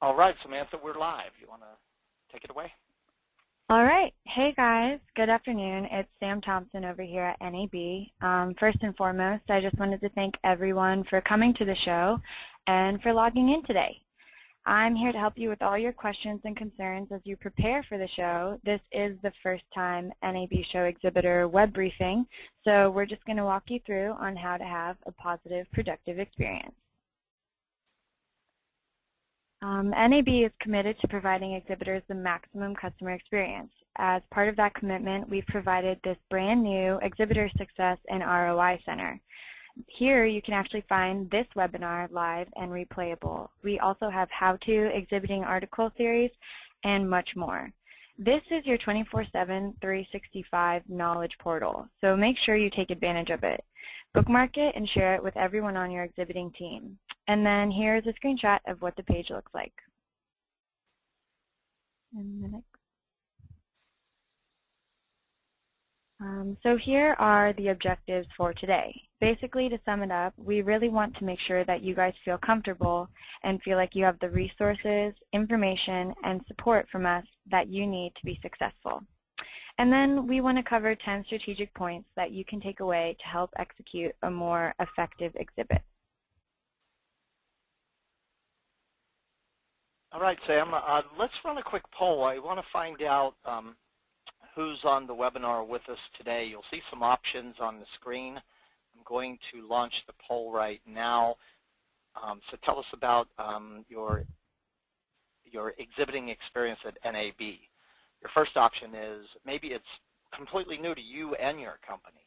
All right, Samantha, we're live. You want to take it away? All right. Hey, guys. Good afternoon. It's Sam Thompson over here at NAB. First and foremost, I just wanted to thank everyone for coming to the show and for logging in today. I'm here to help you with all your questions and concerns as you prepare for the show. This is the first time NAB Show Exhibitor web briefing, so we're just going to walk you through on how to have a positive, productive experience. NAB is committed to providing exhibitors the maximum customer experience. As part of that commitment, we've provided this brand new Exhibitor Success and ROI Center. Here you can actually find this webinar live and replayable. We also have how-to exhibiting article series and much more. This is your 24/7, 365 knowledge portal, so make sure you take advantage of it. Bookmark it and share it with everyone on your exhibiting team. And then here's a screenshot of what the page looks like. So here are the objectives for today. Basically, to sum it up, we really want to make sure that you guys feel comfortable and feel like you have the resources, information, and support from us that you need to be successful. And then we want to cover 10 strategic points that you can take away to help execute a more effective exhibit. All right, Sam, let's run a quick poll. I want to find out who's on the webinar with us today. You'll see some options on the screen. I'm going to launch the poll right now. So tell us about your exhibiting experience at NAB. Your first option is maybe it's completely new to you and your company.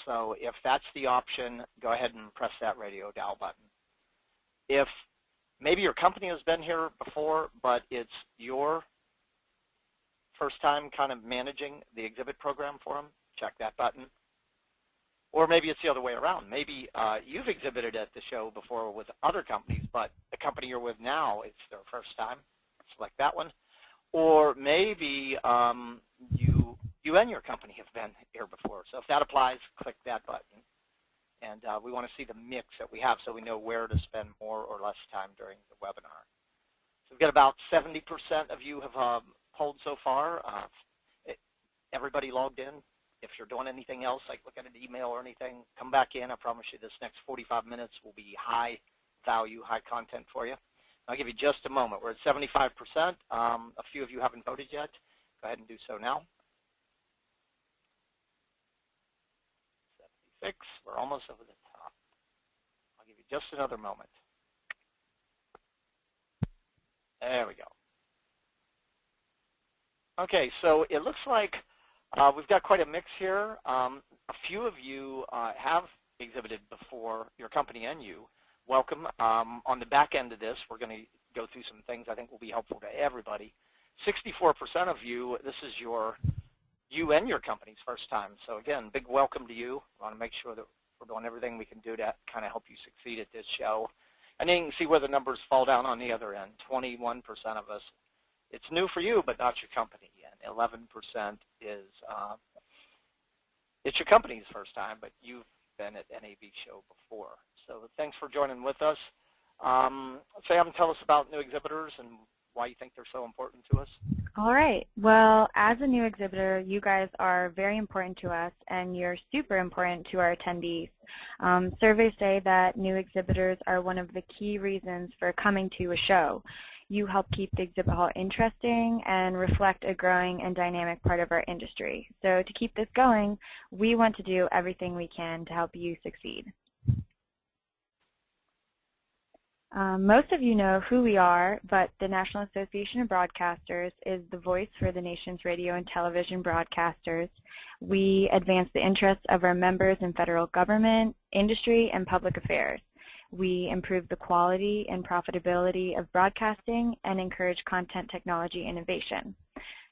So if that's the option, go ahead and press that radio dial button. If maybe your company has been here before, but it's your first time kind of managing the exhibit program for them, check that button. Or maybe it's the other way around. Maybe you've exhibited at the show before with other companies, but the company you're with now, it's their first time. Select that one. Or maybe you and your company have been here before. So if that applies, click that button. And we want to see the mix that we have so we know where to spend more or less time during the webinar. So we've got about 70% of you have polled so far. Everybody logged in. If you're doing anything else, like look at an email or anything, come back in. I promise you this next 45 minutes will be high value, high content for you. I'll give you just a moment. We're at 75%. A few of you haven't voted yet. Go ahead and do so now. 76. We're almost over the top. I'll give you just another moment. There we go. Okay, so it looks like we've got quite a mix here. A few of you have exhibited before, your company and you. Welcome. On the back end of this, we're going to go through some things I think will be helpful to everybody. 64% of you, this is you and your company's first time. So again, big welcome to you. I want to make sure that we're doing everything we can do to kind of help you succeed at this show. And then you can see where the numbers fall down on the other end. 21% of us, it's new for you, but not your company. And 11% is it's your company's first time, but you've been at NAB show before. So thanks for joining with us. Sam, tell us about new exhibitors and why you think they're so important to us. All right. Well, as a new exhibitor, you guys are very important to us, and you're super important to our attendees. Surveys say that new exhibitors are one of the key reasons for coming to a show. You help keep the exhibit hall interesting and reflect a growing and dynamic part of our industry. So to keep this going, we want to do everything we can to help you succeed. Most of you know who we are, but the National Association of Broadcasters is the voice for the nation's radio and television broadcasters. We advance the interests of our members in federal government, industry, and public affairs. We improve the quality and profitability of broadcasting and encourage content technology innovation.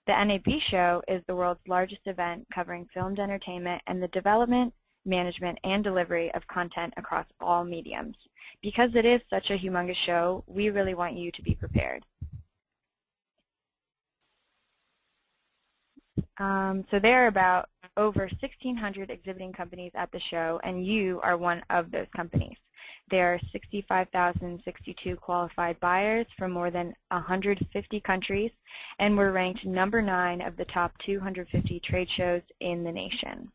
The NAB show is the world's largest event covering filmed entertainment and the development, management, and delivery of content across all mediums. Because it is such a humongous show, we really want you to be prepared. So there are about over 1,600 exhibiting companies at the show, and you are one of those companies. There are 65,062 qualified buyers from more than 150 countries, and we're ranked number 9 of the top 250 trade shows in the nation.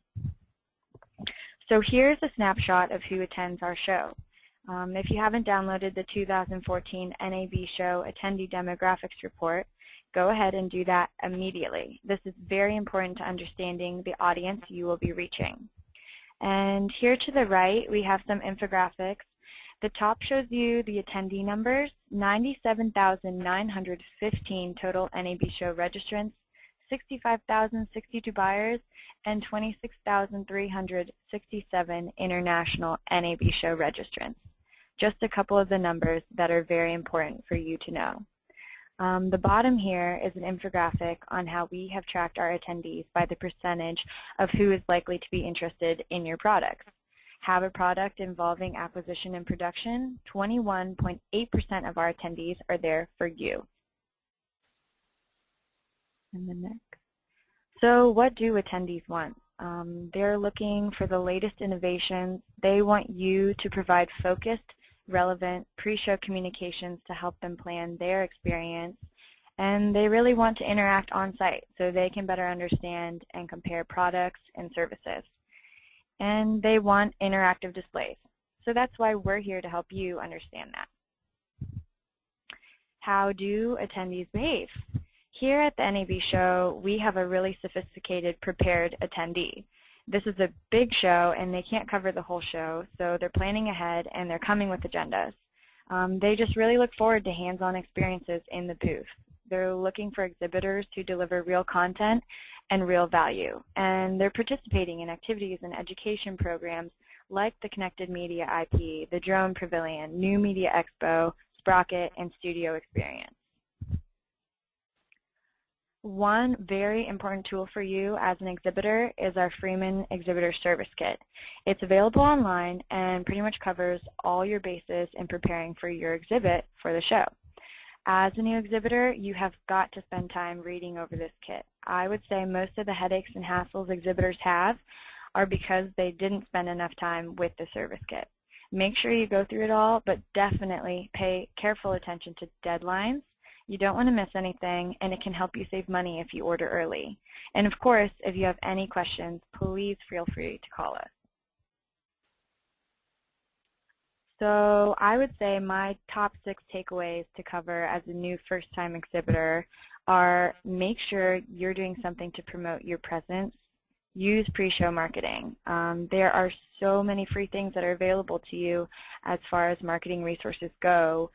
So here's a snapshot of who attends our show. If you haven't downloaded the 2014 NAB show attendee demographics report, go ahead and do that immediately. This is very important to understanding the audience you will be reaching. And here to the right, we have some infographics. The top shows you the attendee numbers, 97,915 total NAB show registrants, 65,062 buyers, and 26,367 international NAB show registrants. Just a couple of the numbers that are very important for you to know. The bottom here is an infographic on how we have tracked our attendees by the percentage of who is likely to be interested in your products. Have a product involving acquisition and production, 21.8% of our attendees are there for you. And the next. So what do attendees want? They're looking for the latest innovations. They want you to provide focused, relevant pre-show communications to help them plan their experience, and they really want to interact on-site so they can better understand and compare products and services. And they want interactive displays, so that's why we're here to help you understand that. How do attendees behave? Here at the NAB show, we have a really sophisticated, prepared attendee. This is a big show, and they can't cover the whole show, so they're planning ahead, and they're coming with agendas. They just really look forward to hands-on experiences in the booth. They're looking for exhibitors who deliver real content and real value, and they're participating in activities and education programs like the Connected Media IP, the Drone Pavilion, New Media Expo, Sprocket, and Studio Experience. One very important tool for you as an exhibitor is our Freeman Exhibitor Service Kit. It's available online and pretty much covers all your bases in preparing for your exhibit for the show. As a new exhibitor, you have got to spend time reading over this kit. I would say most of the headaches and hassles exhibitors have are because they didn't spend enough time with the service kit. Make sure you go through it all, but definitely pay careful attention to deadlines. You don't want to miss anything, and it can help you save money if you order early. And of course, if you have any questions, please feel free to call us. So I would say my top 6 takeaways to cover as a new first-time exhibitor are: make sure you're doing something to promote your presence. Use pre-show marketing. There are so many free things that are available to you as far as marketing resources go.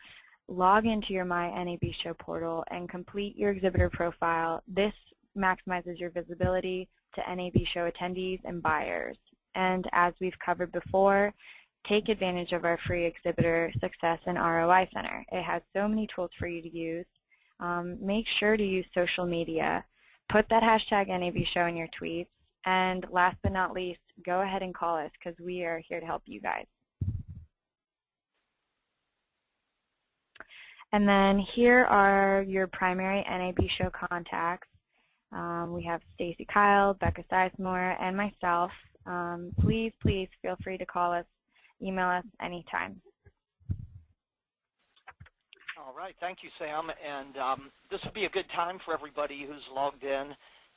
Log into your My NAB Show portal and complete your exhibitor profile. This maximizes your visibility to NAB Show attendees and buyers. And as we've covered before, take advantage of our free Exhibitor Success and ROI Center. It has so many tools for you to use. Make sure to use social media. Put that hashtag NAB Show in your tweets. And last but not least, go ahead and call us because we are here to help you guys. And then here are your primary NAB show contacts. We have Stacy Kyle, Becca Sizemore, and myself. Please feel free to call us, email us anytime. All right, thank you, Sam. And this would be a good time for everybody who's logged in.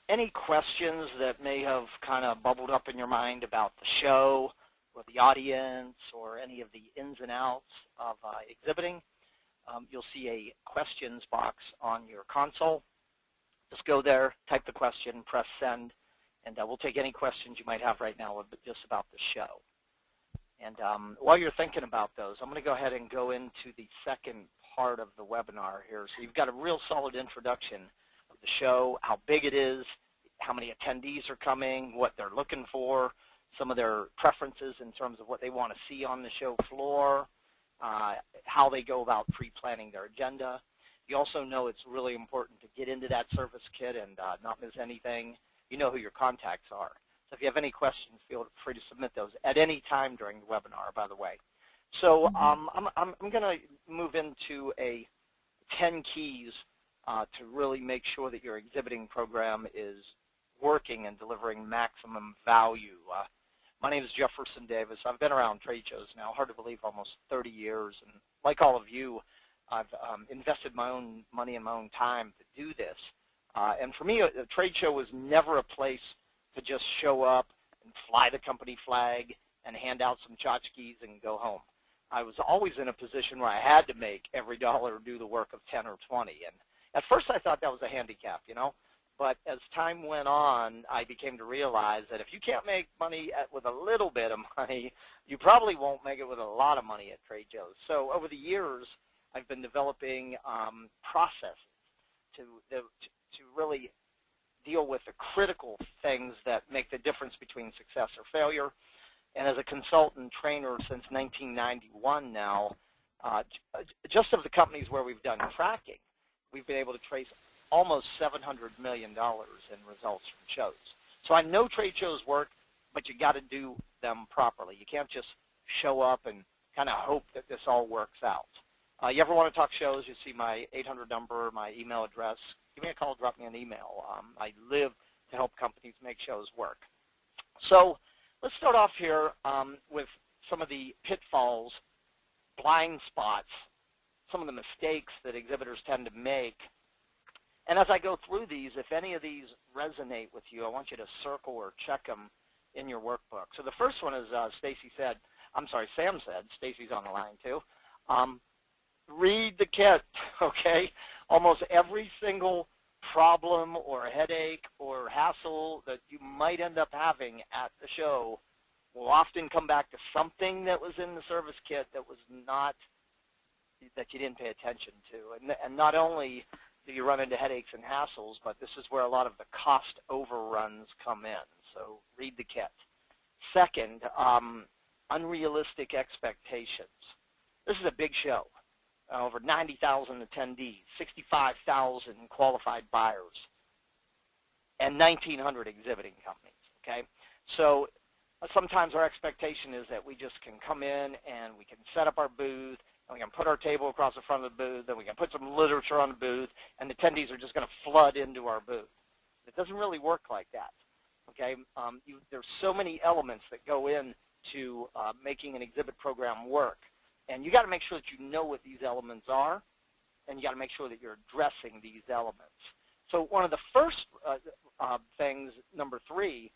Any questions that may have kind of bubbled up in your mind about the show or the audience or any of the ins and outs of exhibiting? You'll see a questions box on your console. Just go there, type the question, press send, and we'll take any questions you might have right now just about the show. And while you're thinking about those, I'm going to go ahead and go into the second part of the webinar here. So you've got a real solid introduction of the show, how big it is, how many attendees are coming, what they're looking for, some of their preferences in terms of what they want to see on the show floor, how they go about pre-planning their agenda. You also know it's really important to get into that service kit and not miss anything. You know who your contacts are. So if you have any questions, feel free to submit those at any time during the webinar, by the way. So I'm going to move into 10 keys to really make sure that your exhibiting program is working and delivering maximum value. My name is Jefferson Davis. I've been around trade shows now, hard to believe, almost 30 years. And like all of you, I've invested my own money and my own time to do this. And for me, a trade show was never a place to just show up and fly the company flag and hand out some tchotchkes and go home. I was always in a position where I had to make every dollar do the work of 10 or 20. And at first I thought that was a handicap, you know. But as time went on, I became to realize that if you can't make money with a little bit of money, you probably won't make it with a lot of money at trade shows. So over the years, I've been developing processes to really deal with the critical things that make the difference between success or failure. And as a consultant trainer since 1991 now, just of the companies where we've done tracking, we've been able to trace almost $700 million in results from shows. So I know trade shows work, but you got to do them properly. You can't just show up and kind of hope that this all works out. You ever want to talk shows, you see my 800 number, my email address. Give me a call, drop me an email. I live to help companies make shows work. So let's start off here with some of the pitfalls, blind spots, some of the mistakes that exhibitors tend to make. And as I go through these, if any of these resonate with you, I want you to circle or check them in your workbook. So the first one is Sam said, Stacy's on the line too, read the kit, okay? Almost every single problem or headache or hassle that you might end up having at the show will often come back to something that was in the service kit that was not, that you didn't pay attention to. And not only do you run into headaches and hassles, but this is where a lot of the cost overruns come in. So read the kit. Second, unrealistic expectations. This is a big show. Over 90,000 attendees, 65,000 qualified buyers, and 1,900 exhibiting companies, okay? So sometimes our expectation is that we just can come in and we can set up our booth, and we can put our table across the front of the booth, and we can put some literature on the booth, and the attendees are just going to flood into our booth. It doesn't really work like that, okay? There's so many elements that go into making an exhibit program work. And you got to make sure that you know what these elements are, and you got to make sure that you're addressing these elements. So one of the first things, number 3,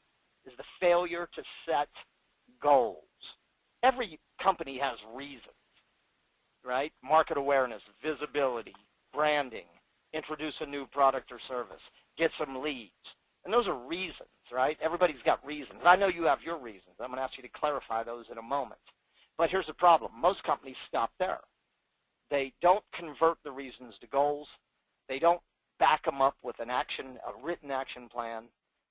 is the failure to set goals. Every company has reasons, right? Market awareness, visibility, branding, introduce a new product or service, get some leads. And those are reasons, right? Everybody's got reasons. I know you have your reasons. I'm going to ask you to clarify those in a moment. But here's the problem. Most companies stop there. They don't convert the reasons to goals. They don't back them up with a written action plan.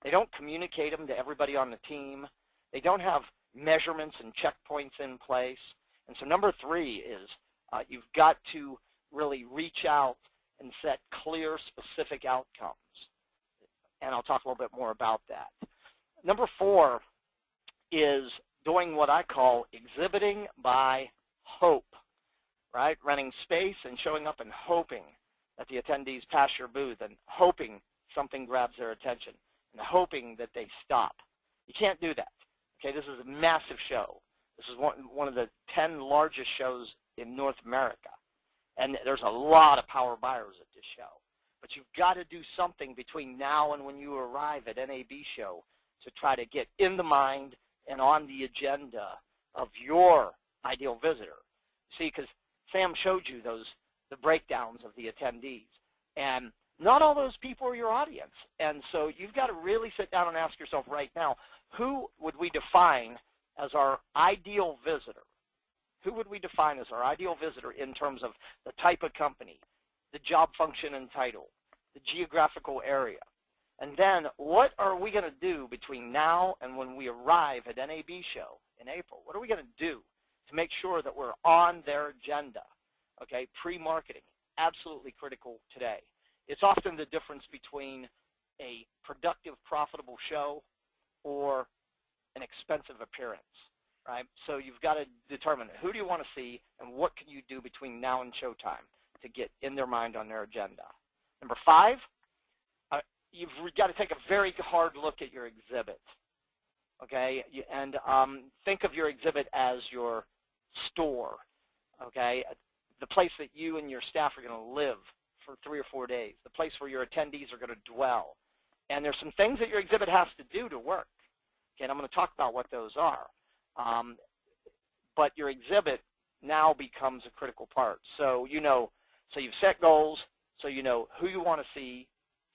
They don't communicate them to everybody on the team. They don't have measurements and checkpoints in place. And so number 3 is you've got to really reach out and set clear, specific outcomes. And I'll talk a little bit more about that. Number 4 is doing what I call exhibiting by hope, right? Renting space and showing up and hoping that the attendees pass your booth and hoping something grabs their attention and hoping that they stop. You can't do that, okay? This is a massive show. This is one of the 10 largest shows in North America, and there's a lot of power buyers at this show. But you've got to do something between now and when you arrive at NAB show to try to get in the mind and on the agenda of your ideal visitor. See, because Sam showed you the breakdowns of the attendees, and not all those people are your audience. And so you've got to really sit down and ask yourself right now, who would we define as our ideal visitor? Who would we define as our ideal visitor in terms of the type of company, the job function and title, the geographical area? And then what are we going to do between now and when we arrive at NAB show in April? What are we going to do to make sure that we're on their agenda? Okay, pre-marketing, absolutely critical today. It's often the difference between a productive, profitable show or an expensive appearance, right? So you've got to determine who do you want to see and what can you do between now and showtime to get in their mind on their agenda. Number 5, you've got to take a very hard look at your exhibit. okay? And think of your exhibit as your store, okay? The place that you and your staff are going to live for 3 or 4 days, the place where your attendees are going to dwell. And there's some things that your exhibit has to do to work. Okay, and I'm going to talk about what those are. But your exhibit now becomes a critical part. So so you've set goals, so you know who you want to see,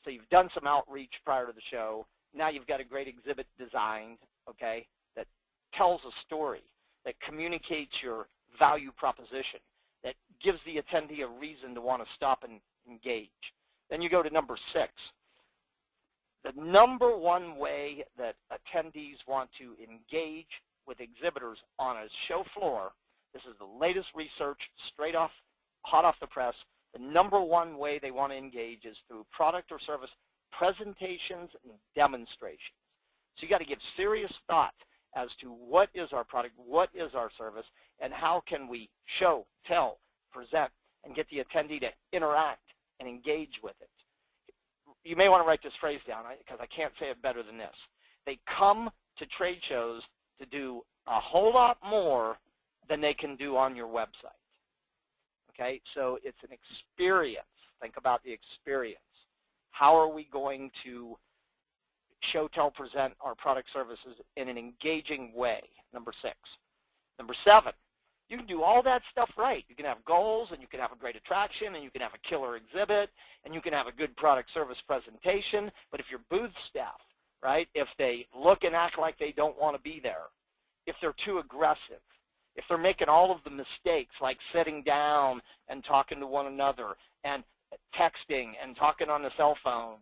so you've done some outreach prior to the show. Now you've got a great exhibit designed, okay, that tells a story, that communicates your value proposition, that gives the attendee a reason to want to stop and engage. Then you go to number 6. The number one way that attendees want to engage with exhibitors on a show floor, this is the latest research, hot off the press, the number one way they want to engage is through product or service presentations and demonstrations. So you got to give serious thought as to what is our product, what is our service, and how can we show, tell, present, and get the attendee to interact and engage with it. You may want to write this phrase down because I can't say it better than this. They come to trade shows to do a whole lot more than they can do on your website. Okay, so it's an experience. Think about the experience. How are we going to show, tell, present our product services in an engaging way? Number 6. Number 7, you can do all that stuff right. You can have goals, and you can have a great attraction, and you can have a killer exhibit, and you can have a good product service presentation. But if your booth staff, right, if they look and act like they don't want to be there, if they're too aggressive, if they're making all of the mistakes like sitting down and talking to one another and texting and talking on the cell phone,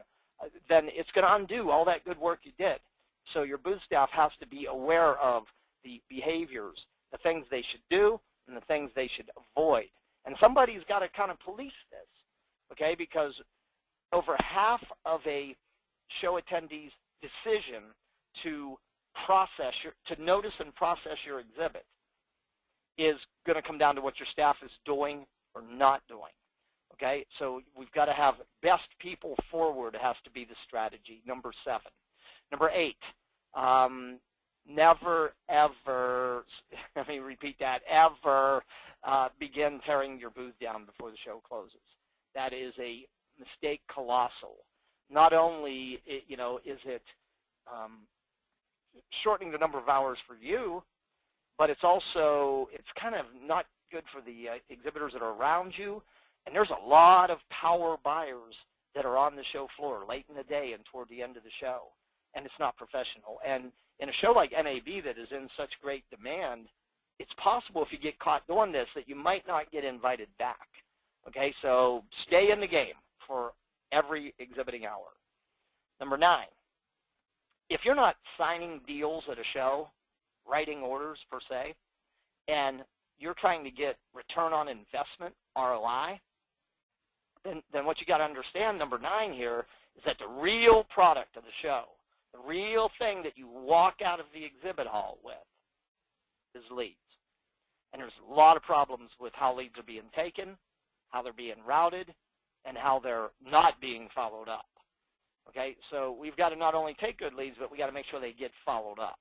then it's going to undo all that good work you did. So your booth staff has to be aware of the behaviors, the things they should do, and the things they should avoid. And somebody's got to kind of police this, okay, because over half of a show attendee's decision to notice and process your exhibit is going to come down to what your staff is doing or not doing. Okay, so we've got to have best people forward has to be the strategy, number 7. Number 8, never, ever, let me repeat that, ever begin tearing your booth down before the show closes. That is a mistake colossal. Not only, is it shortening the number of hours for you, but it's kind of not good for the exhibitors that are around you. And there's a lot of power buyers that are on the show floor late in the day and toward the end of the show, and it's not professional. And in a show like NAB that is in such great demand, it's possible if you get caught doing this that you might not get invited back. Okay, so stay in the game for every exhibiting hour. Number 9, if you're not signing deals at a show, writing orders per se, and you're trying to get return on investment, ROI, then what you got to understand, number 9 here, is that the real product of the show, the real thing that you walk out of the exhibit hall with is leads. And there's a lot of problems with how leads are being taken, how they're being routed, and how they're not being followed up. Okay, so we've got to not only take good leads, but we got to make sure they get followed up.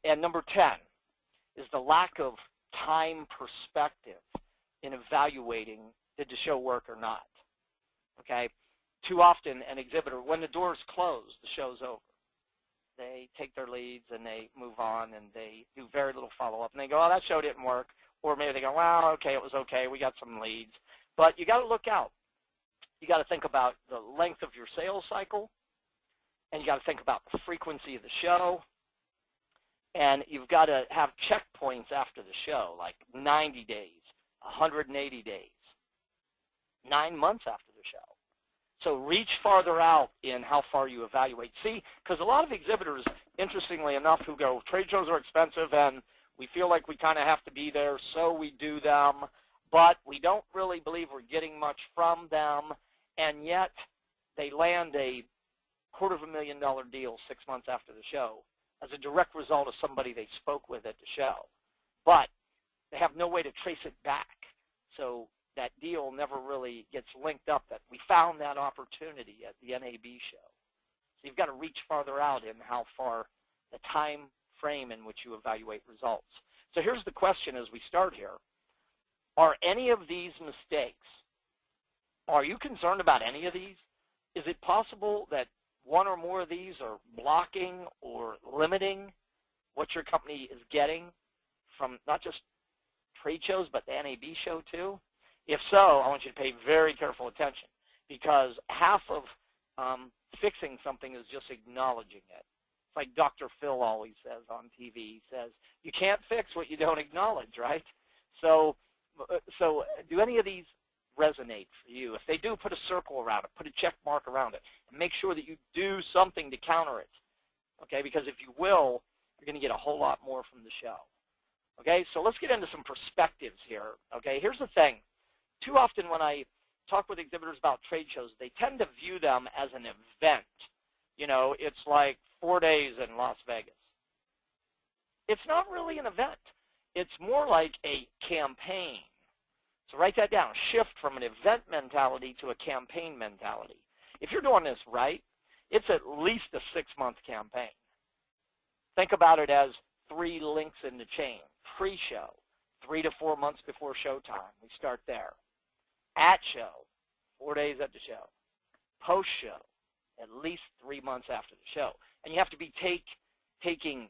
And number 10 is the lack of time perspective in evaluating did the show work or not. Okay, too often an exhibitor, when the doors close, the show's over. They take their leads and they move on and they do very little follow-up. And they go, oh, that show didn't work. Or maybe they go, well, okay, it was okay. We got some leads. But you got to look out. You got to think about the length of your sales cycle, and you got to think about the frequency of the show, and you've got to have checkpoints after the show, like 90 days, 180 days, 9 months after the show. So reach farther out in how far you evaluate. See, because a lot of exhibitors, interestingly enough, who go, trade shows are expensive and we feel like we kind of have to be there, so we do them, but we don't really believe we're getting much from them, and yet they land a $250,000 deal 6 months after the show as a direct result of somebody they spoke with at the show. But they have no way to trace it back. So that deal never really gets linked up that we found that opportunity at the NAB show. So you've got to reach farther out in how far the time frame in which you evaluate results. So here's the question as we start here. Are any of these mistakes? Are you concerned about any of these? Is it possible that one or more of these are blocking or limiting what your company is getting from not just trade shows, but the NAB show too? If so, I want you to pay very careful attention, because half of fixing something is just acknowledging it. It's like Dr. Phil always says on TV. He says, you can't fix what you don't acknowledge, right? So do any of these resonate for you? If they do, put a circle around it, put a check mark around it, and make sure that you do something to counter it, okay? Because if you will, you're going to get a whole lot more from the show, okay? So let's get into some perspectives here, okay? Here's the thing. Too often when I talk with exhibitors about trade shows, they tend to view them as an event. You know, it's like 4 days in Las Vegas. It's not really an event. It's more like a campaign. So write that down. Shift from an event mentality to a campaign mentality. If you're doing this right, it's at least a 6-month campaign. Think about it as 3 links in the chain. Pre-show, 3 to 4 months before showtime. We start there. At show, 4 days at the show. Post-show, at least 3 months after the show. And you have to be taking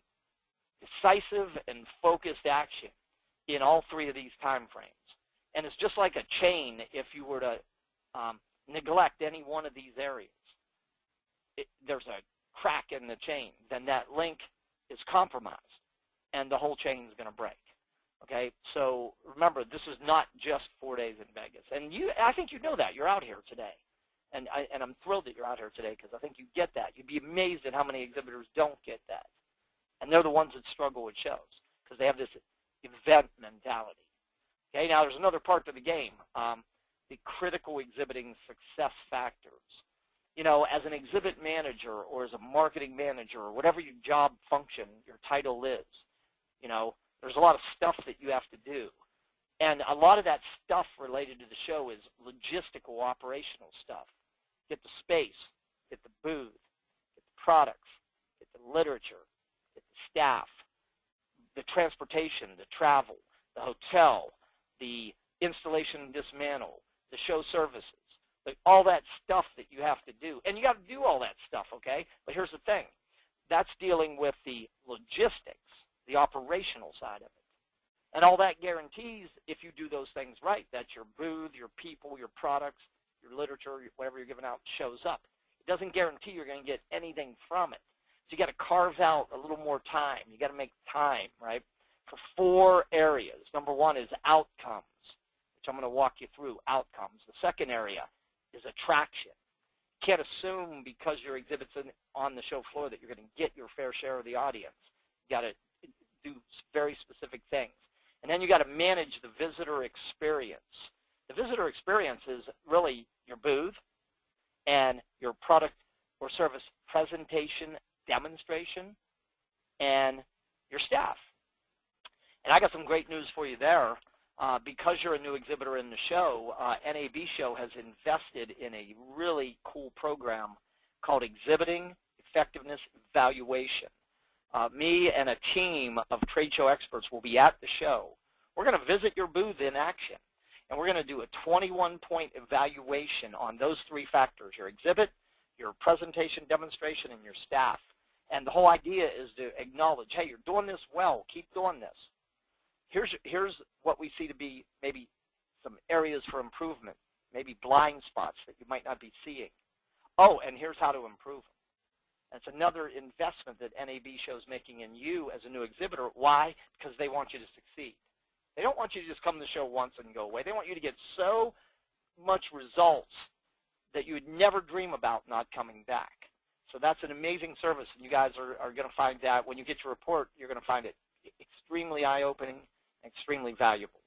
decisive and focused action in all 3 of these time frames. And it's just like a chain. If you were to neglect any one of these areas, there's a crack in the chain, then that link is compromised, and the whole chain is going to break. Okay, so remember, this is not just 4 days in Vegas. And I think you know that. You're out here today. And I'm thrilled that you're out here today, because I think you get that. You'd be amazed at how many exhibitors don't get that. And they're the ones that struggle with shows, because they have this event mentality. Okay, now there's another part to the game, the critical exhibiting success factors. You know, as an exhibit manager or as a marketing manager or whatever your job function, your title is, you know, there's a lot of stuff that you have to do. And a lot of that stuff related to the show is logistical, operational stuff. Get the space, get the booth, get the products, get the literature, get the staff, the transportation, the travel, the hotel, the installation and dismantle, the show services, like all that stuff that you have to do. And you got to do all that stuff, okay? But here's the thing. That's dealing with the logistics, the operational side of it. And all that guarantees, if you do those things right, that your booth, your people, your products, your literature, whatever you're giving out shows up. It doesn't guarantee you're going to get anything from it. So you got to carve out a little more time. You got to make time, right, for 4 areas. Number 1 is outcomes, which I'm going to walk you through, outcomes. The second area is attraction. You can't assume because your exhibit's on the show floor that you're going to get your fair share of the audience. You got to do very specific things. And then you got to manage the visitor experience. The visitor experience is really your booth and your product or service presentation, demonstration, and your staff. And I got some great news for you there. Because you're a new exhibitor in the show, NAB Show has invested in a really cool program called Exhibiting Effectiveness Evaluation. Me and a team of trade show experts will be at the show. We're going to visit your booth in action, and we're going to do a 21-point evaluation on those 3 factors, your exhibit, your presentation, demonstration, and your staff. And the whole idea is to acknowledge, hey, you're doing this well. Keep doing this. Here's what we see to be maybe some areas for improvement, maybe blind spots that you might not be seeing. Oh, and here's how to improve them. That's another investment that NAB Show is making in you as a new exhibitor. Why? Because they want you to succeed. They don't want you to just come to the show once and go away. They want you to get so much results that you would never dream about not coming back. So that's an amazing service, and you guys are going to find that when you get your report, you're going to find it extremely eye-opening, extremely valuable.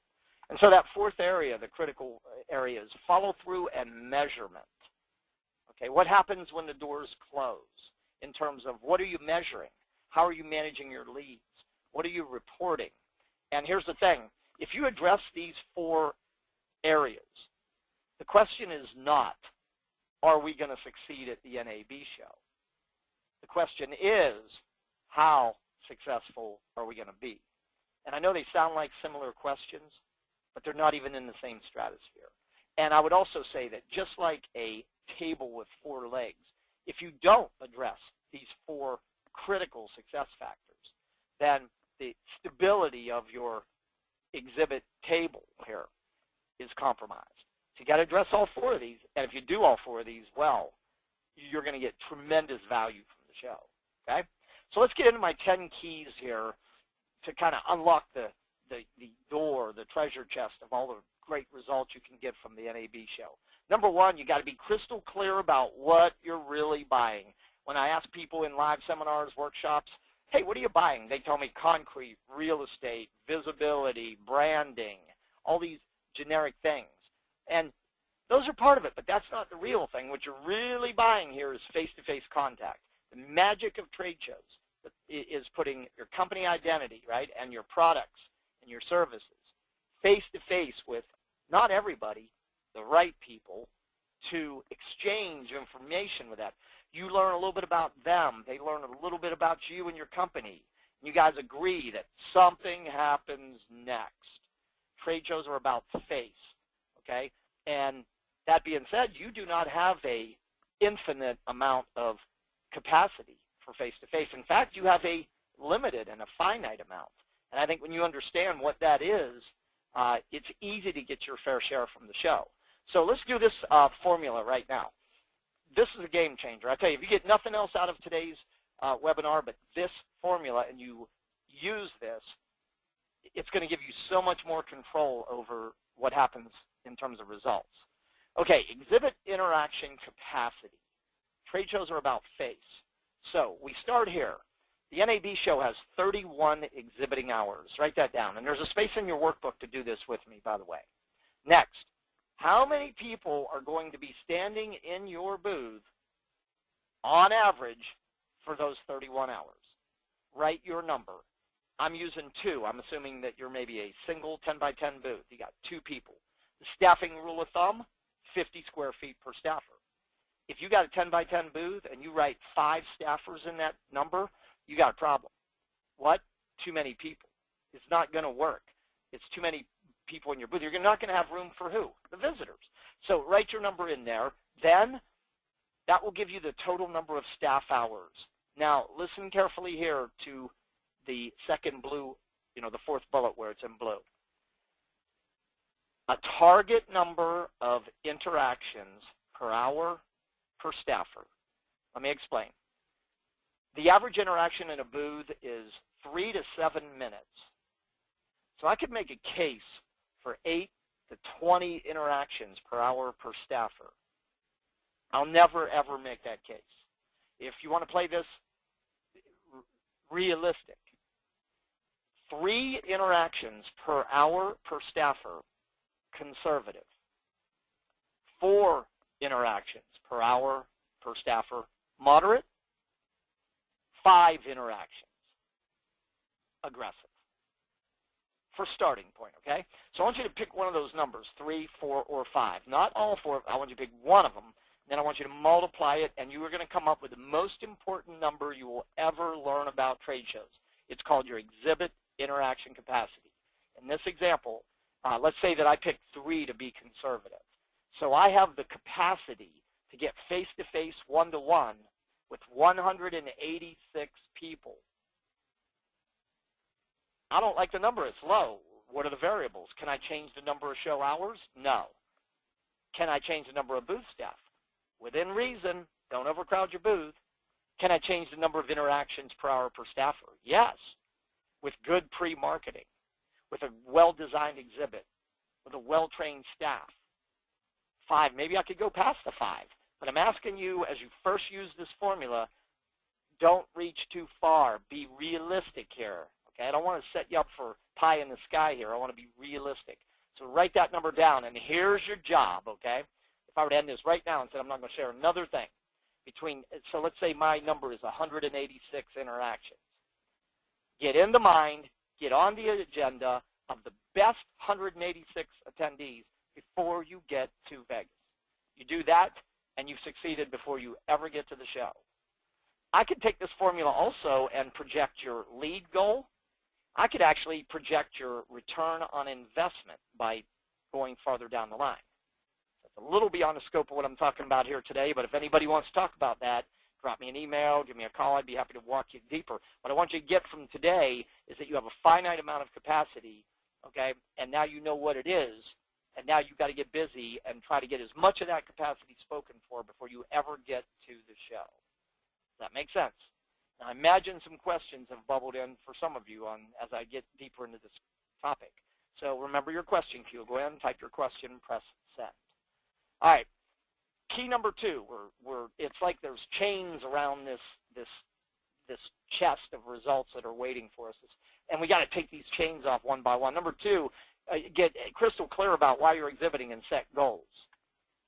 And so that 4th area, the critical area, is follow-through and measurement. Okay, what happens when the doors close in terms of what are you measuring? How are you managing your leads? What are you reporting? And here's the thing. If you address these 4 areas, the question is not, are we going to succeed at the NAB show? The question is, how successful are we going to be? And I know they sound like similar questions, but they're not even in the same stratosphere. And I would also say that just like a table with 4 legs, if you don't address these 4 critical success factors, then the stability of your exhibit table here is compromised. So you got to address all 4 of these, and if you do all 4 of these well, you're going to get tremendous value from the show. Okay? So let's get into my 10 keys here to kind of unlock the door, the treasure chest of all the great results you can get from the NAB show. Number 1, you got to be crystal clear about what you're really buying. When I ask people in live seminars, workshops, hey, what are you buying? They tell me concrete, real estate, visibility, branding, all these generic things. And those are part of it, but that's not the real thing. What you're really buying here is face-to-face contact. The magic of trade shows is putting your company identity, right, and your products and your services face-to-face with not everybody, the right people, to exchange information with that. You learn a little bit about them. They learn a little bit about you and your company. You guys agree that something happens next. Trade shows are about face, okay? And that being said, you do not have a infinite amount of capacity for face-to-face. In fact, you have a limited and a finite amount. And I think when you understand what that is, it's easy to get your fair share from the show. So let's do this formula right now. This is a game changer. I tell you, if you get nothing else out of today's webinar but this formula and you use this, it's going to give you so much more control over what happens in terms of results. Okay, exhibit interaction capacity. Trade shows are about face. So we start here. The NAB show has 31 exhibiting hours. Write that down. And there's a space in your workbook to do this with me, by the way. Next, how many people are going to be standing in your booth on average for those 31 hours? Write your number. I'm using 2. I'm assuming that you're maybe a single 10 by 10 booth. You got 2 people. The staffing rule of thumb, 50 square feet per staffer. If you got a 10 by 10 booth and you write 5 staffers in that number, you got a problem. What? Too many people. It's not going to work. It's too many people in your booth. You're not going to have room for who? The visitors. So write your number in there. Then that will give you the total number of staff hours. Now listen carefully here to the second blue, the 4th bullet where it's in blue. A target number of interactions per hour per staffer. Let me explain. The average interaction in a booth is 3 to 7 minutes. So I could make a case for 8 to 20 interactions per hour per staffer. I'll never, ever make that case. If you want to play this realistic, 3 interactions per hour per staffer, conservative. 4 interactions per hour per staffer, moderate. 5 interactions, aggressive. For starting point, okay? So I want you to pick one of those numbers, 3, 4, or 5. Not all 4. I want you to pick one of them. Then I want you to multiply it, and you are going to come up with the most important number you will ever learn about trade shows. It's called your exhibit interaction capacity. In this example, let's say that I picked 3 to be conservative. So I have the capacity to get face-to-face, one-to-one with 186 people. I don't like the number. It's low. What are the variables? Can I change the number of show hours? No. Can I change the number of booth staff? Within reason. Don't overcrowd your booth. Can I change the number of interactions per hour per staffer? Yes. With good pre-marketing, with a well-designed exhibit, with a well-trained staff. 5. Maybe I could go past the 5. But I'm asking you, as you first use this formula, don't reach too far. Be realistic here. Okay? I don't want to set you up for pie in the sky here. I want to be realistic. So write that number down, and here's your job, okay? If I were to end this right now and said I'm not going to share another thing, so let's say my number is 186 interactions. Get in the mind, get on the agenda of the best 186 attendees before you get to Vegas. You do that, and you've succeeded before you ever get to the show. I could take this formula also and project your lead goal. I could actually project your return on investment by going farther down the line. That's a little beyond the scope of what I'm talking about here today, but if anybody wants to talk about that, drop me an email, give me a call. I'd be happy to walk you deeper. What I want you to get from today is that you have a finite amount of capacity, okay, and now you know what it is, and now you've got to get busy and try to get as much of that capacity spoken for before you ever get to the show. Does that make sense? Now, I imagine some questions have bubbled in for some of you as I get deeper into this topic. So remember your question queue. Go ahead and type your question, press send. All right. Key number 2, it's like there's chains around this chest of results that are waiting for us. And we got to take these chains off one by one. Number 2, get crystal clear about why you're exhibiting and set goals.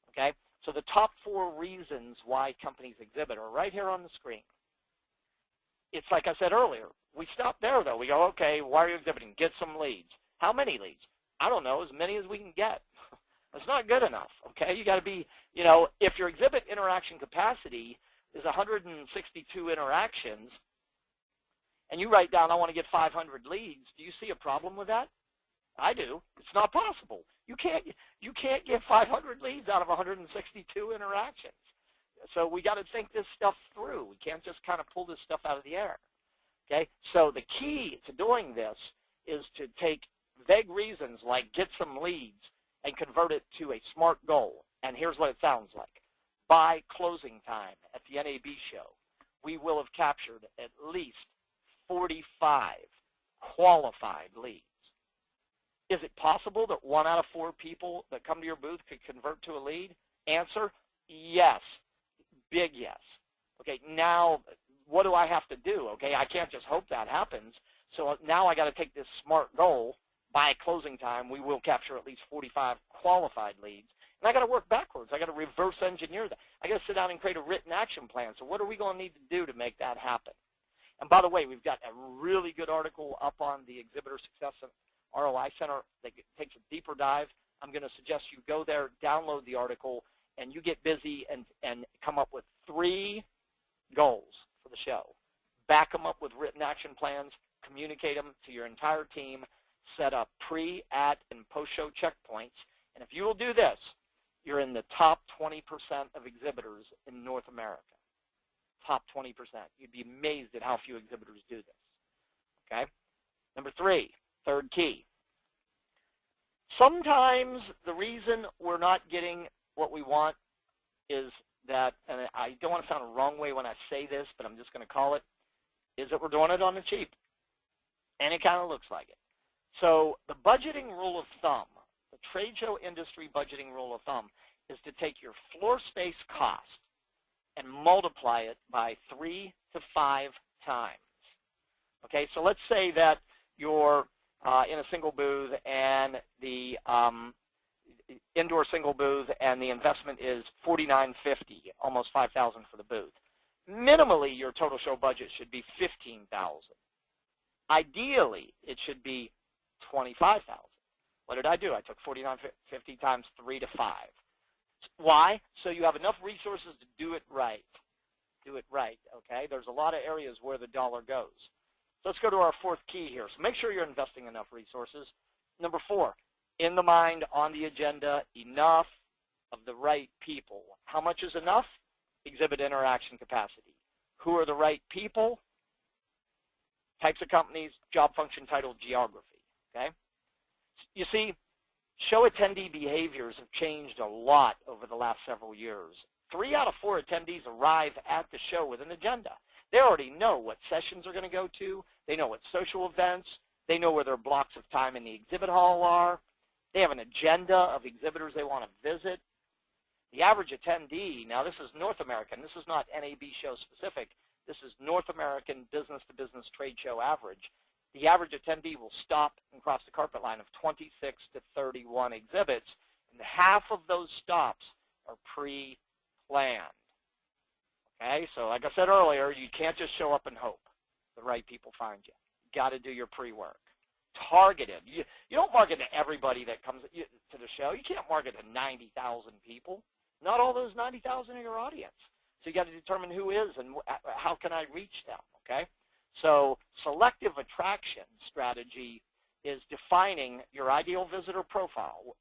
Okay? So the top 4 reasons why companies exhibit are right here on the screen. It's like I said earlier. We stop there, though. We go, okay, why are you exhibiting? Get some leads. How many leads? I don't know, as many as we can get. It's not good enough, okay? You got to be, if your exhibit interaction capacity is 162 interactions, and you write down, I want to get 500 leads, do you see a problem with that? I do. It's not possible. You can't get 500 leads out of 162 interactions. So we got to think this stuff through. We can't just kind of pull this stuff out of the air. Okay? So the key to doing this is to take vague reasons like get some leads and convert it to a SMART goal. And here's what it sounds like. By closing time at the NAB show, we will have captured at least 45 qualified leads. Is it possible that 1 out of 4 people that come to your booth could convert to a lead? Answer, yes. Big yes. Okay, now what do I have to do? Okay, I can't just hope that happens. So now I got to take this SMART goal. By closing time, we will capture at least 45 qualified leads. And I got to work backwards. I got to reverse engineer that. I got to sit down and create a written action plan. So what are we going to need to do to make that happen? And by the way, we've got a really good article up on the Exhibitor Success and ROI Center that takes a deeper dive. I'm going to suggest you go there, download the article, and you get busy and come up with 3 goals for the show. Back them up with written action plans, communicate them to your entire team, set up pre, at, and post-show checkpoints. And if you will do this, you're in the top 20% of exhibitors in North America. Top 20%. You'd be amazed at how few exhibitors do this. Okay? Number 3, third key. Sometimes the reason we're not getting what we want is that, and I don't want to sound a wrong way when I say this, but I'm just going to call it, is that we're doing it on the cheap. And it kind of looks like it. So the budgeting rule of thumb, the trade show industry budgeting rule of thumb, is to take your floor space cost and multiply it by 3 to 5 times. Okay, so let's say that you're in a single booth and the indoor single booth and the investment is $49.50, almost $5,000 for the booth. Minimally, your total show budget should be $15,000. Ideally, it should be $25,000. What did I do? I took $49.50 times 3 to 5. Why? So you have enough resources to do it right. Do it right, okay? There's a lot of areas where the dollar goes. So let's go to our 4th key here. So make sure you're investing enough resources. Number 4, in the mind, on the agenda, enough of the right people. How much is enough? Exhibit interaction capacity. Who are the right people? Types of companies, job function, title, geography, okay? You see, show attendee behaviors have changed a lot over the last several years. 3 out of 4 attendees arrive at the show with an agenda. They already know what sessions they're going to go to. They know what social events. They know where their blocks of time in the exhibit hall are. They have an agenda of exhibitors they want to visit. The average attendee, now this is North American. This is not NAB show specific. This is North American business-to-business trade show average. The average attendee will stop and cross the carpet line of 26 to 31 exhibits, and half of those stops are pre-planned. Okay, so like I said earlier, you can't just show up and hope the right people find you. You got to do your pre-work. Targeted. You don't market to everybody that comes to the show. You can't market to 90,000 people. Not all those 90,000 are your audience. So you got to determine who is and how can I reach them, okay? So selective attraction strategy is defining your ideal visitor profile,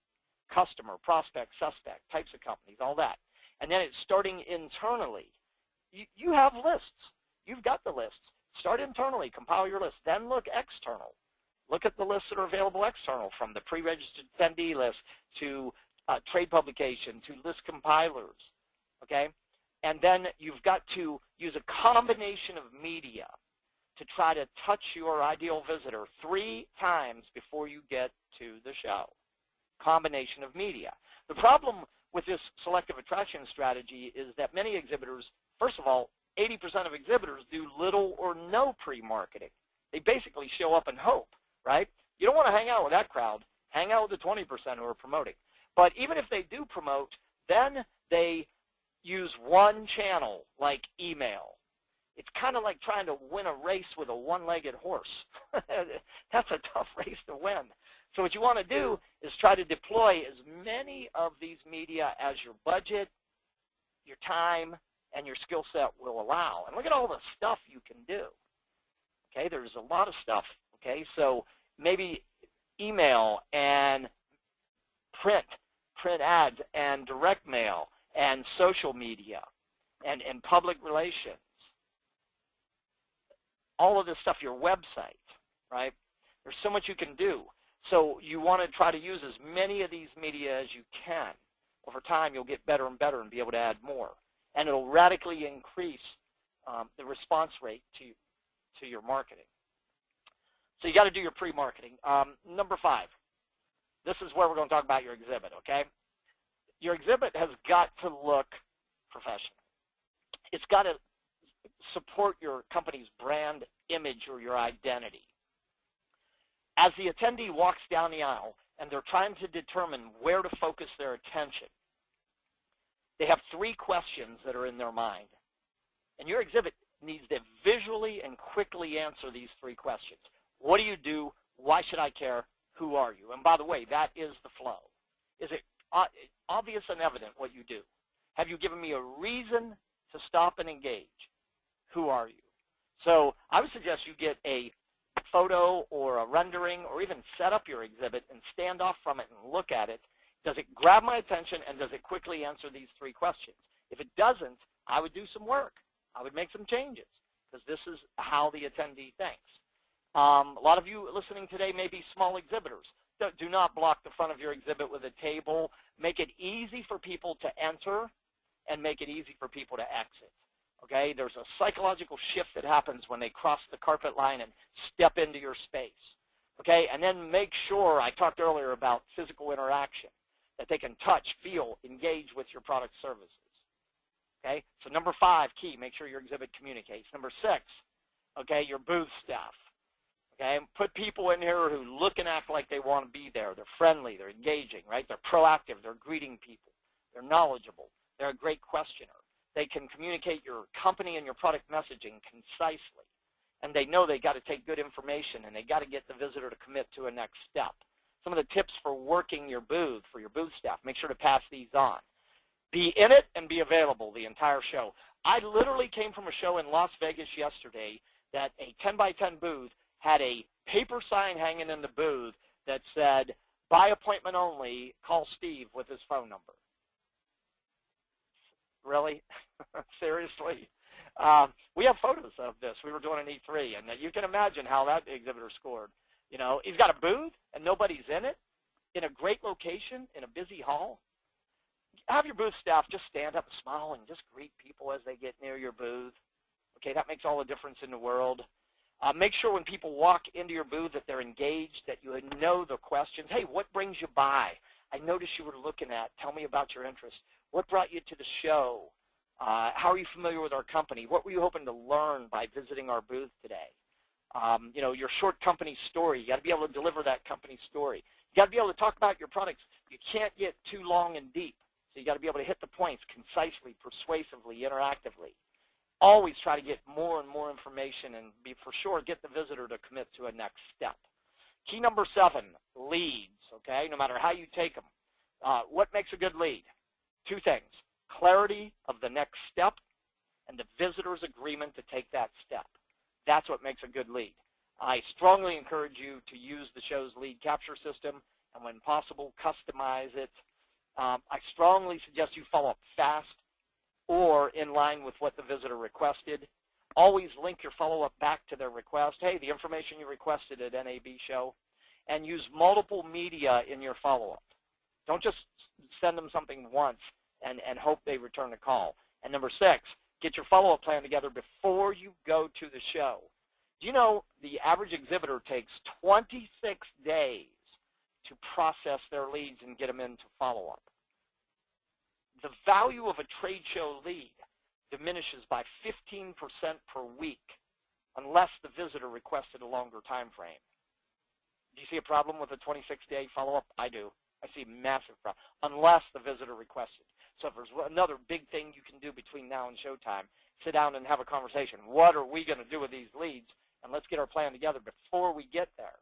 customer, prospect, suspect, types of companies, all that. And then it's starting internally. You have lists. You've got the lists. Start internally, compile your list. Then look external. Look at the lists that are available external, from the pre-registered attendee list to trade publication to list compilers, okay? And then you've got to use a combination of media to try to touch your ideal visitor 3 times before you get to the show. Combination of media. The problem with this selective attraction strategy is that many exhibitors, first of all, 80% of exhibitors do little or no pre-marketing. They basically show up and hope, right? You don't want to hang out with that crowd. Hang out with the 20% who are promoting. But even if they do promote, then they use one channel like email. It's kind of like trying to win a race with a one-legged horse. That's a tough race to win. So what you want to do is try to deploy as many of these media as your budget, your time, and your skill set will allow. And look at all the stuff you can do. Okay, there's a lot of stuff. Okay, so maybe email and print ads and direct mail and social media and public relations. All of this stuff, your website, right? There's so much you can do. So you want to try to use as many of these media as you can. Over time, you'll get better and better and be able to add more. And it'll radically increase the response rate to your marketing. So you got to do your pre-marketing. Number 5, this is where we're going to talk about your exhibit, okay? Your exhibit has got to look professional. It's got to support your company's brand image or your identity. As the attendee walks down the aisle and they're trying to determine where to focus their attention, they have 3 questions that are in their mind. And your exhibit needs to visually and quickly answer these 3 questions. What do you do? Why should I care? Who are you? And by the way, that is the flow. Is it obvious and evident what you do? Have you given me a reason to stop and engage? Who are you? So I would suggest you get a photo or a rendering or even set up your exhibit and stand off from it and look at it. Does it grab my attention and does it quickly answer these 3 questions? If it doesn't, I would do some work. I would make some changes because this is how the attendee thinks. A lot of you listening today may be small exhibitors. Do not block the front of your exhibit with a table. Make it easy for people to enter and make it easy for people to exit. Okay, there's a psychological shift that happens when they cross the carpet line and step into your space. Okay, and then make sure, I talked earlier about physical interaction, that they can touch, feel, engage with your product services. Okay, so number 5, key, make sure your exhibit communicates. Number 6, okay, your booth staff. Okay, put people in here who look and act like they want to be there. They're friendly, they're engaging, right? They're proactive, they're greeting people, they're knowledgeable, they're a great questioner. They can communicate your company and your product messaging concisely. And they know they got to take good information and they got to get the visitor to commit to a next step. Some of the tips for working your booth, for your booth staff, make sure to pass these on. Be in it and be available the entire show. I literally came from a show in Las Vegas yesterday that a 10 by 10 booth had a paper sign hanging in the booth that said, by appointment only, call Steve with his phone number. Really? Seriously? We have photos of this. We were doing an E3, and you can imagine how that exhibitor scored. You know, he's got a booth, and nobody's in it, in a great location, in a busy hall. Have your booth staff just stand up and smile and just greet people as they get near your booth. Okay, that makes all the difference in the world. Make sure when people walk into your booth that they're engaged, that you know the questions. Hey, what brings you by? I noticed you were looking at. Tell me about your interest. What brought you to the show? How are you familiar with our company? What were you hoping to learn by visiting our booth today? You know, your short company story. You got to be able to deliver that company story. You got to be able to talk about your products. You can't get too long and deep. So you got to be able to hit the points concisely, persuasively, interactively. Always try to get more and more information and be for sure get the visitor to commit to a next step. Key number 7, leads, okay, no matter how you take them. What makes a good lead? 2 things, clarity of the next step and the visitor's agreement to take that step. That's what makes a good lead. I strongly encourage you to use the show's lead capture system, and when possible, customize it. I strongly suggest you follow up fast or in line with what the visitor requested. Always link your follow-up back to their request. Hey, the information you requested at NAB show, and use multiple media in your follow-up. Don't just send them something once and hope they return a call. And number 6, get your follow-up plan together before you go to the show. Do you know the average exhibitor takes 26 days to process their leads and get them into follow-up? The value of a trade show lead diminishes by 15% per week unless the visitor requested a longer time frame. Do you see a problem with a 26-day follow-up? I do. I see a massive problem, unless the visitor requested. So if there's another big thing you can do between now and showtime, sit down and have a conversation. What are we going to do with these leads? And let's get our plan together before we get there.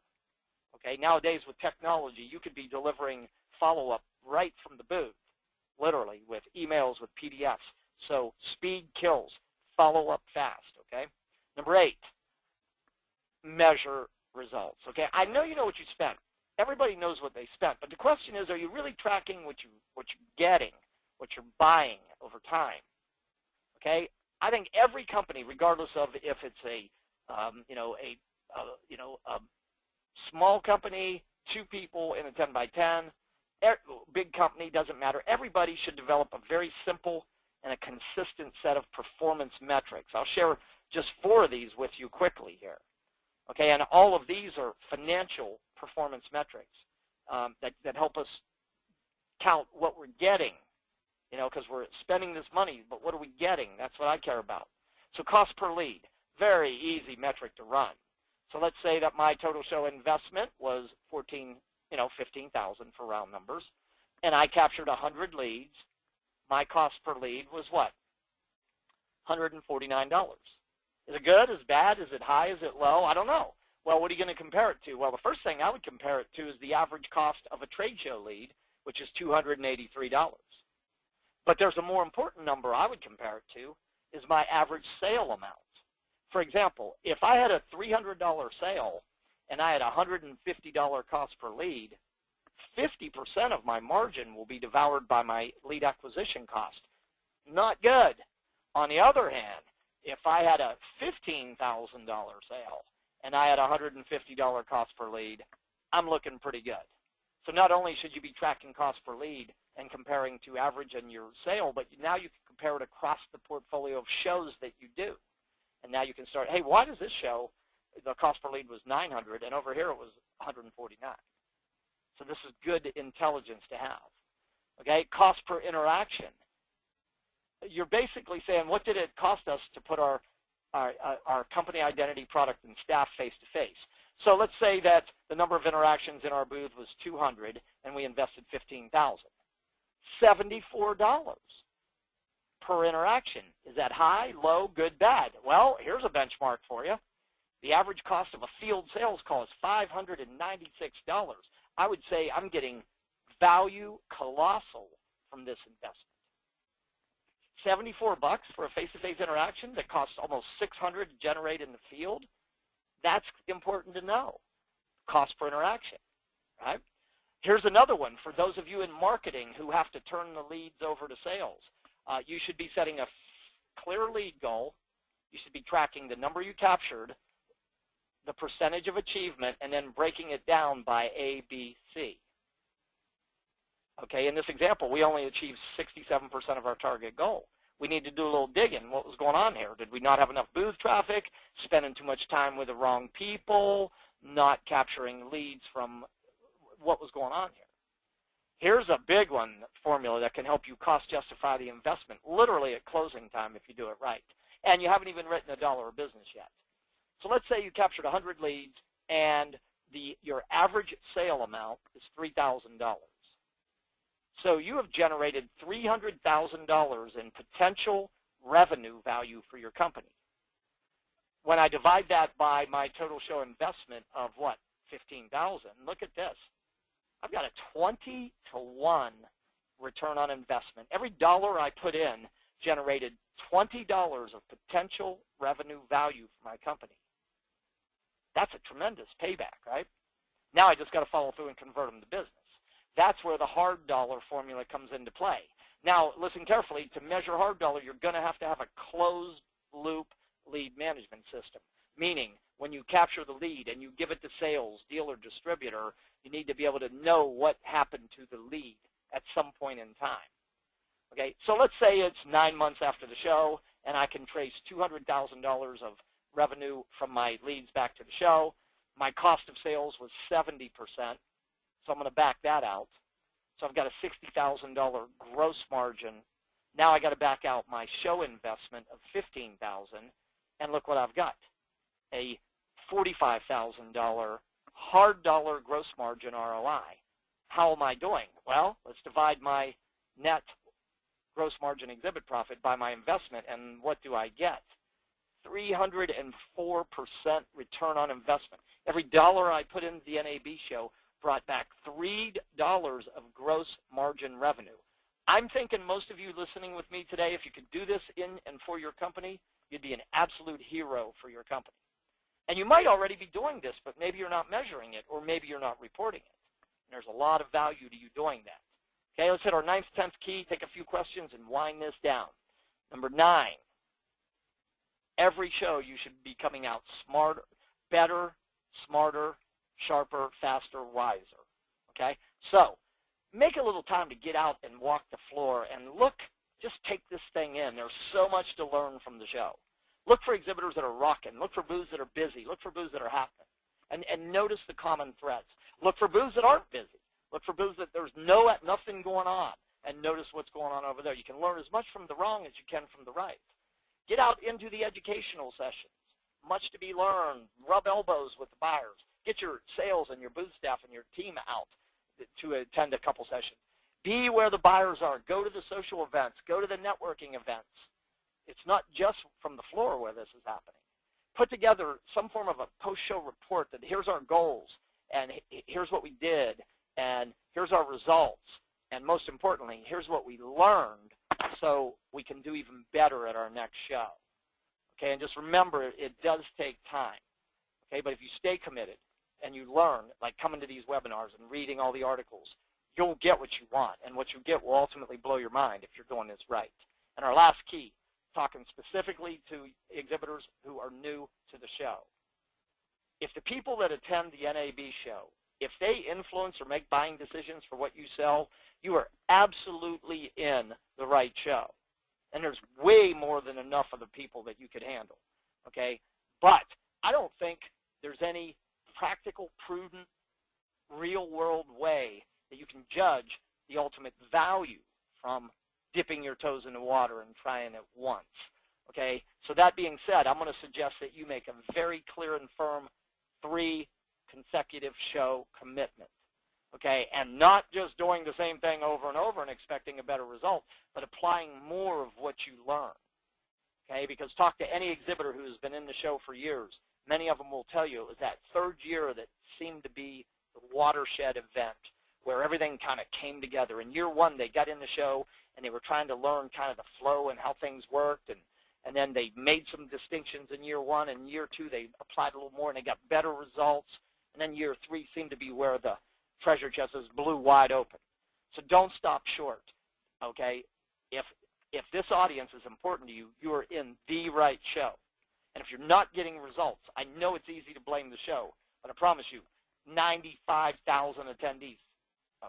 Okay, nowadays with technology, you could be delivering follow-up right from the booth, literally, with emails, with PDFs. So speed kills. Follow up fast, okay? Number 8, measure results, okay? I know you know what you spent. Everybody knows what they spent, but the question is, are you really tracking what you're getting, what you're buying over time? Okay? I think every company, regardless of if it's a small company, 2 people in a 10 by 10, big company, doesn't matter. Everybody should develop a very simple and a consistent set of performance metrics. I'll share just 4 of these with you quickly here. Okay, and all of these are financial performance metrics that help us count what we're getting, because we're spending this money, but what are we getting? That's what I care about. So cost per lead, very easy metric to run. So let's say that my total show investment was $15,000 for round numbers, and I captured 100 leads. My cost per lead was what? $149. Is it good? Is it bad? Is it high? Is it low? I don't know. Well, what are you going to compare it to? Well, the first thing I would compare it to is the average cost of a trade show lead, which is $283. But there's a more important number I would compare it to, is my average sale amount. For example, if I had a $300 sale and I had a $150 cost per lead, 50% of my margin will be devoured by my lead acquisition cost. Not good. On the other hand, if I had a $15,000 sale and I had a $150 cost per lead, I'm looking pretty good. So not only should you be tracking cost per lead and comparing to average and your sale, but now you can compare it across the portfolio of shows that you do. And now you can start, hey, why does this show, the cost per lead was $900, and over here it was $149? So this is good intelligence to have. Okay, cost per interaction. You're basically saying, what did it cost us to put our company identity, product, and staff face-to-face? So let's say that the number of interactions in our booth was 200, and we invested $15,000. $74 per interaction. Is that high, low, good, bad? Well, here's a benchmark for you. The average cost of a field sales call is $596. I would say I'm getting value colossal from this investment. $74 for a face-to-face interaction that costs almost $600 to generate in the field. That's important to know. Cost per interaction, right? Here's another one for those of you in marketing who have to turn the leads over to sales. You should be setting a clear lead goal. You should be tracking the number you captured, the percentage of achievement, and then breaking it down by A, B, C. Okay, in this example, we only achieved 67% of our target goal. We need to do a little digging. What was going on here? Did we not have enough booth traffic, spending too much time with the wrong people, not capturing leads from what was going on here? Here's a big one formula that can help you cost justify the investment, literally at closing time if you do it right. And you haven't even written $1 of business yet. So let's say you captured 100 leads and your average sale amount is $3,000. So you have generated $300,000 in potential revenue value for your company. When I divide that by my total show investment of what, $15,000, look at this. I've got a 20-to-1 return on investment. Every dollar I put in generated $20 of potential revenue value for my company. That's a tremendous payback, right? Now I just got to follow through and convert them to business. That's where the hard dollar formula comes into play. Now, listen carefully. To measure hard dollar, you're going to have a closed loop lead management system, meaning when you capture the lead and you give it to sales, dealer, distributor, you need to be able to know what happened to the lead at some point in time. Okay, so let's say it's 9 months after the show, and I can trace $200,000 of revenue from my leads back to the show. My cost of sales was 70%, so I'm going to back that out. So I've got a $60,000 gross margin. Now I got to back out my show investment of $15,000, and look what I've got. A $45,000 hard dollar gross margin ROI. How am I doing? Well, let's divide my net gross margin exhibit profit by my investment, and what do I get? 304% return on investment. Every dollar I put into the NAB show brought back $3 of gross margin revenue. I'm thinking most of you listening with me today, if you could do this in and for your company, you'd be an absolute hero for your company. And you might already be doing this, but maybe you're not measuring it, or maybe you're not reporting it. And there's a lot of value to you doing that. Okay, let's hit our 9th, 10th key, take a few questions, and wind this down. Number 9, every show you should be coming out smarter, better, smarter, sharper, faster, wiser. Okay, so make a little time to get out and walk the floor and look, just take this thing in. There's so much to learn from the show. Look for exhibitors that are rocking. Look for booths that are busy. Look for booths that are happening. And notice the common threads. Look for booths that aren't busy. Look for booths that there's nothing going on, and notice what's going on over there. You can learn as much from the wrong as you can from the right. Get out into the educational sessions. Much to be learned. Rub elbows with the buyers. Get your sales and your booth staff and your team out to attend a couple sessions. Be where the buyers are. Go to the social events. Go to the networking events. It's not just from the floor where this is happening. Put together some form of a post-show report that here's our goals, and here's what we did, and here's our results, and most importantly, here's what we learned so we can do even better at our next show. Okay, and just remember, it does take time. Okay, but if you stay committed and you learn, like coming to these webinars and reading all the articles, you'll get what you want, and what you get will ultimately blow your mind if you're doing this right. And our last key, talking specifically to exhibitors who are new to the show. If the people that attend the NAB show, if they influence or make buying decisions for what you sell, you are absolutely in the right show. And there's way more than enough of the people that you could handle, okay? But I don't think there's any practical, prudent, real-world way that you can judge the ultimate value from dipping your toes in the water and trying it once, okay? So that being said, I'm going to suggest that you make a very clear and firm 3 consecutive show commitment, okay? And not just doing the same thing over and over and expecting a better result, but applying more of what you learn, okay? Because talk to any exhibitor who has been in the show for years. Many of them will tell you it was that 3rd year that seemed to be the watershed event where everything kind of came together. In year 1, they got in the show, and they were trying to learn kind of the flow and how things worked, and then they made some distinctions in year 1, and year 2 they applied a little more, and they got better results, and then year 3 seemed to be where the treasure chest is blew wide open. So don't stop short, okay? If this audience is important to you, you are in the right show. And if you're not getting results, I know it's easy to blame the show, but I promise you, 95,000 attendees,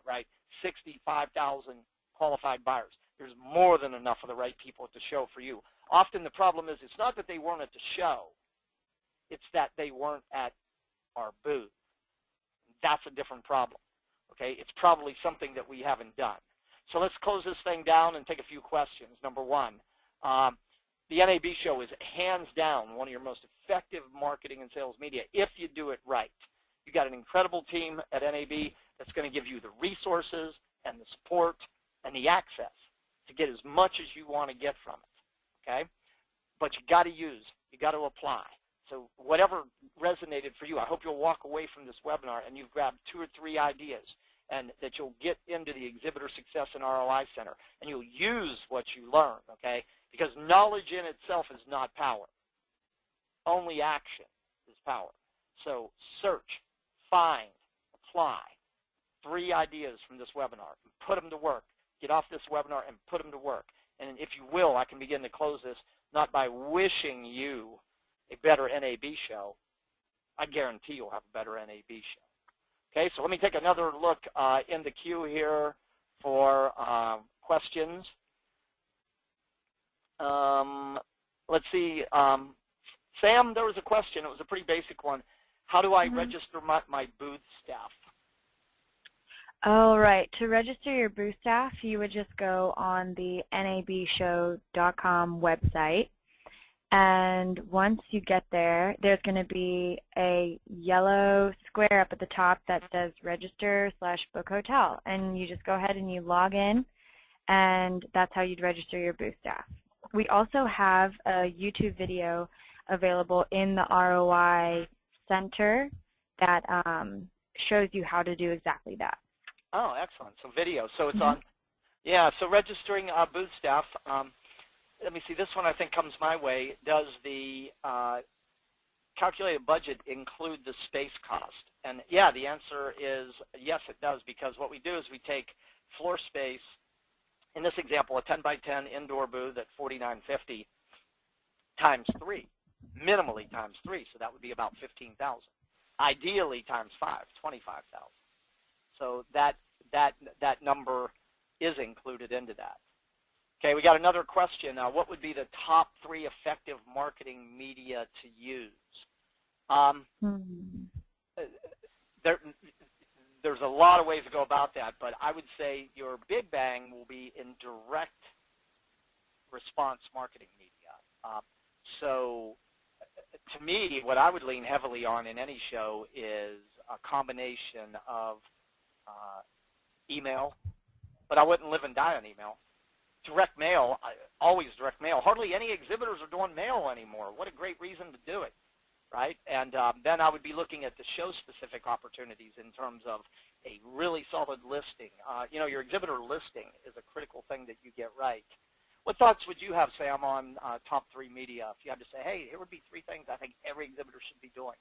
right? 65,000 qualified buyers. There's more than enough of the right people at the show for you. Often the problem is it's not that they weren't at the show. It's that they weren't at our booth. That's a different problem, okay? It's probably something that we haven't done. So let's close this thing down and take a few questions. Number 1, the NAB show is hands down one of your most effective marketing and sales media if you do it right. You got an incredible team at NAB that's going to give you the resources and the support and the access to get as much as you want to get from it, okay? But you got to use, you got to apply. So whatever resonated for you, I hope you'll walk away from this webinar and you've grabbed 2 or 3 ideas, and that you'll get into the Exhibitor Success and ROI Center, and you'll use what you learn, okay? because knowledge in itself is not power. Only action is power. So search, find, apply. 3 ideas from this webinar. Put them to work. Get off this webinar and put them to work. And if you will, I can begin to close this not by wishing you a better NAB show. I guarantee you'll have a better NAB show. Okay, so let me take another look in the queue here for questions. Let's see. Sam, there was a question. It was a pretty basic one. How do I register my booth staff? All right. To register your booth staff, you would just go on the nabshow.com website. And once you get there, there's going to be a yellow square up at the top that says register/book hotel. And you just go ahead and you log in, and that's how you'd register your booth staff. We also have a YouTube video available in the ROI Center that shows you how to do exactly that. Oh, excellent. So video. So it's on. Yeah, so registering booth staff. Let me see. This one I think comes my way. Does the calculated budget include the space cost? And yeah, the answer is yes, it does, because what we do is we take floor space. In this example, a 10 by 10 indoor booth at $49.50 times 3, minimally times 3, so that would be about $15,000. Ideally times 5, $25,000. So that number is included into that. Okay, we got another question. What would be the top 3 effective marketing media to use? There's a lot of ways to go about that, but I would say your big bang will be in direct response marketing media. So to me, what I would lean heavily on in any show is a combination of email, but I wouldn't live and die on email. Direct mail, always direct mail. Hardly any exhibitors are doing mail anymore. What a great reason to do it, right? And then I would be looking at the show-specific opportunities in terms of a really solid listing. You know, your exhibitor listing is a critical thing that you get right. What thoughts would you have, Sam, on top 3 media? If you had to say, hey, here would be 3 things I think every exhibitor should be doing.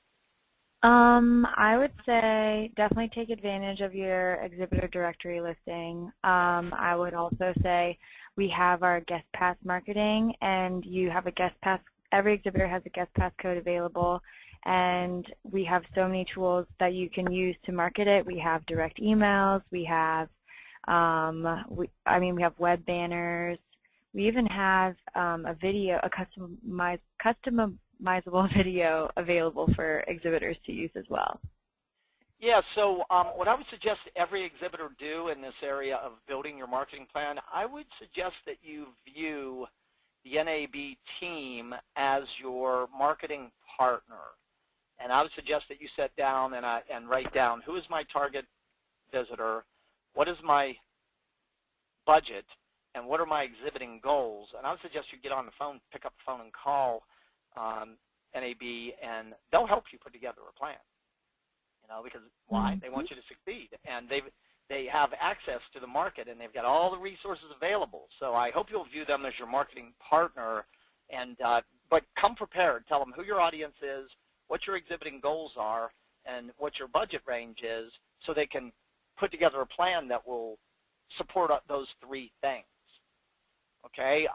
I would say definitely take advantage of your exhibitor directory listing. I would also say we have our guest pass marketing, and you have a guest pass. Every exhibitor has a guest pass code available, and we have so many tools that you can use to market it. We have direct emails. We have, we have web banners. We even have a video, a customizable video available for exhibitors to use as well. Yeah, so what I would suggest every exhibitor do in this area of building your marketing plan, I would suggest that you view the NAB team as your marketing partner. And I would suggest that you sit down and write down, who is my target visitor, what is my budget, and what are my exhibiting goals. And I would suggest you get on the phone, pick up the phone and call NAB, and they'll help you put together a plan. You know, because why? They want you to succeed, and they have access to the market, and they've got all the resources available. So I hope you'll view them as your marketing partner, and but come prepared. Tell them who your audience is, what your exhibiting goals are, and what your budget range is, so they can put together a plan that will support those 3 things. Okay.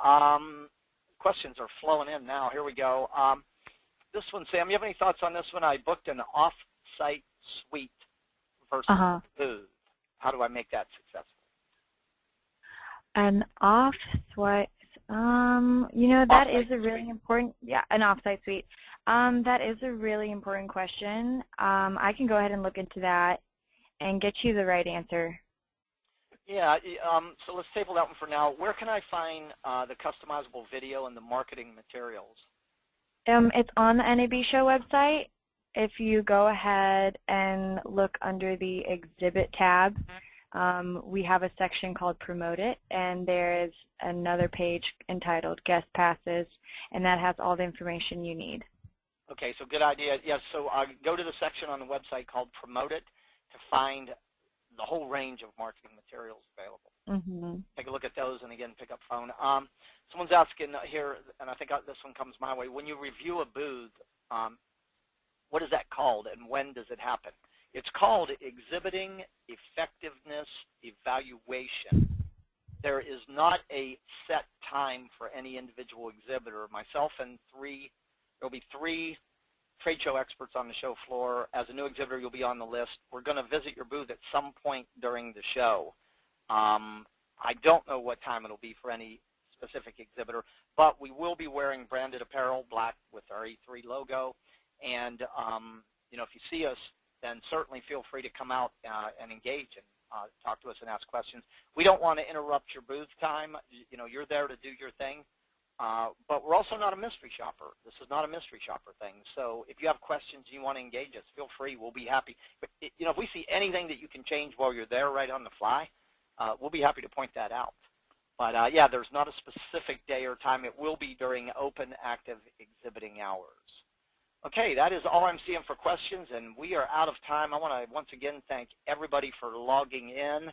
Questions are flowing in now. Here we go. This one, Sam, you have any thoughts on this one? I booked an off-site suite versus booth. How do I make that successful? An off-site, you know, that is a really important, an off-site suite. That is a really important question. I can go ahead and look into that and get you the right answer. Yeah, so let's table that one for now. Where can I find the customizable video and the marketing materials? It's on the NAB Show website. If you go ahead and look under the Exhibit tab, we have a section called Promote It, and there is another page entitled Guest Passes, and that has all the information you need. Okay, so good idea. Yes, so go to the section on the website called Promote It to find the whole range of marketing materials available. Take a look at those, and again, pick up phone. Someone's asking here, and I think this one comes my way. When you review a booth, what is that called, and when does it happen? It's called Exhibiting Effectiveness Evaluation. There is not a set time for any individual exhibitor. Myself and there'll be three trade show experts on the show floor. As a new exhibitor, you'll be on the list. We're going to visit your booth at some point during the show. I don't know what time it'll be for any specific exhibitor, but we will be wearing branded apparel, black with our E3 logo. And you know, if you see us, then certainly feel free to come out and engage and talk to us and ask questions. We don't want to interrupt your booth time. You know, you're there to do your thing. But we're also not a mystery shopper. This is not a mystery shopper thing. So if you have questions and you want to engage us, feel free. We'll be happy. But, you know, if we see anything that you can change while you're there right on the fly, we'll be happy to point that out. But, yeah, there's not a specific day or time. It will be during open, active exhibiting hours. Okay, that is all I'm seeing for questions, and we are out of time. I want to once again thank everybody for logging in.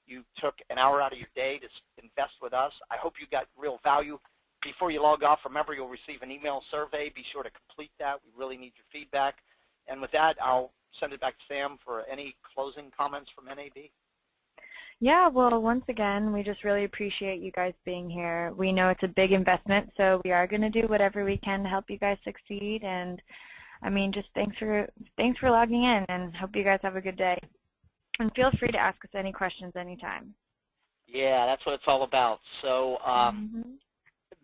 You took an hour out of your day to invest with us. I hope you got real value. Before you log off, remember you'll receive an email survey. Be sure to complete that. We really need your feedback. And with that, I'll send it back to Sam for any closing comments from NAB. Yeah, well, once again, we just really appreciate you guys being here. We know it's a big investment, so we are going to do whatever we can to help you guys succeed. And, I mean, just thanks for logging in, and hope you guys have a good day. And feel free to ask us any questions anytime. Yeah, that's what it's all about. So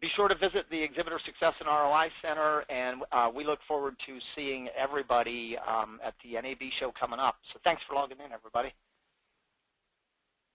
be sure to visit the Exhibitor Success and ROI Center, and we look forward to seeing everybody at the NAB show coming up. So thanks for logging in, everybody.